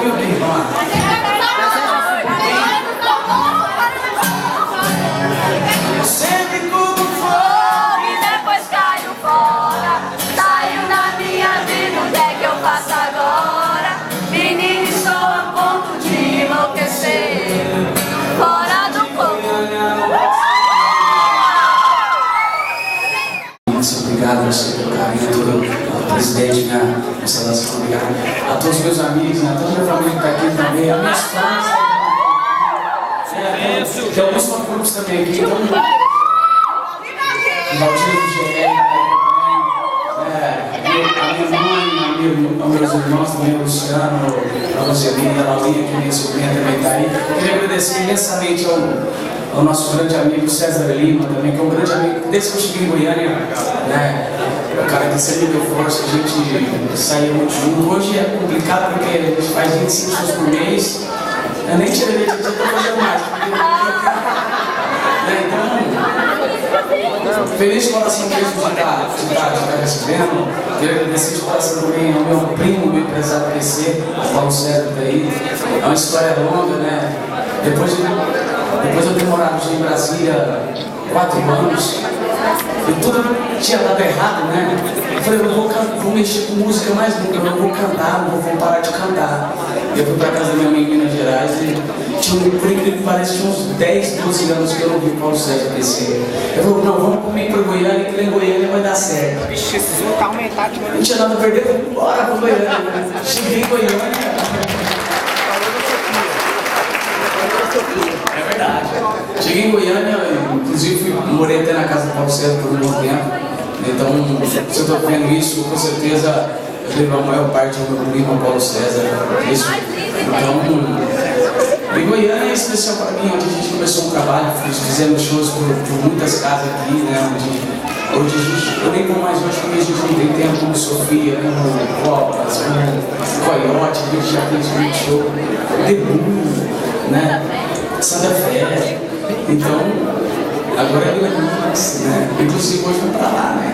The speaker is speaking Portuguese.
ouvir o Bim, vamos lá. Eu sempre como fogo E depois caio fora. Saiu da minha vida, o que é que eu faço agora? Menino, estou a ponto de enlouquecer. Fora do comum. Obrigado a você pelo carinho, todo o presidente, minha instalação, obrigado a todos os meus amigos, a toda a minha família que está aqui também, a minhas fãs. Tem alguns fã-clubes também aqui, então. Valdir, GR, a minha mãe, aos meus irmãos também, o Luciano, a Roselina, a Laurinha, que minha sobrinha também está aí. Eu queria agradecer imensamente ao nosso grande amigo César Lima também, que é um grande amigo, desde que eu cheguei em Goiânia, né? O cara que sempre me deu força, a gente saiu muito junto. Hoje é complicado porque a gente faz 25 shows por mês. Eu nem tirei de dia para fazer mais. Então, feliz de coração mesmo de estar recebendo. Quero agradecer de coração também ao meu primo, meu empresário PC, Paulo César daí. É uma história longa, né? Depois eu ter morado em Brasília 4 anos, e tudo tinha dado errado, né? Eu falei, eu vou mexer com música mais nunca, eu não vou cantar, não vou parar de cantar. Eu fui pra casa da minha mãe em Minas Gerais e por incrível que pareça, tinha uns 10, 12 anos que eu não vi o Paulo César descer. Eu falei, não, vamos comigo pra Goiânia, que lá em Goiânia vai dar certo. Vixe, esses vão tá aumentado demais. Não tinha nada a perder, eu falei, bora pra Goiânia. Cheguei em Goiânia. É verdade. Cheguei em Goiânia, inclusive morei até na casa do Paulo César por um bom tempo. Então, se eu estou vendo isso, com certeza eu devo a maior parte do meu primo Paulo César. Isso. Então, em Goiânia é especial para mim, onde a gente começou um trabalho, fizemos shows por muitas casas aqui, né? Hoje a gente, eu nem vou mais hoje porque a gente não tem tempo como Sofia, como Copas, como Coyote, a gente já fez muito show, Debu, né? Santa Fé. Então, agora é Goiânia, né? Inclusive hoje vamos pra lá, né?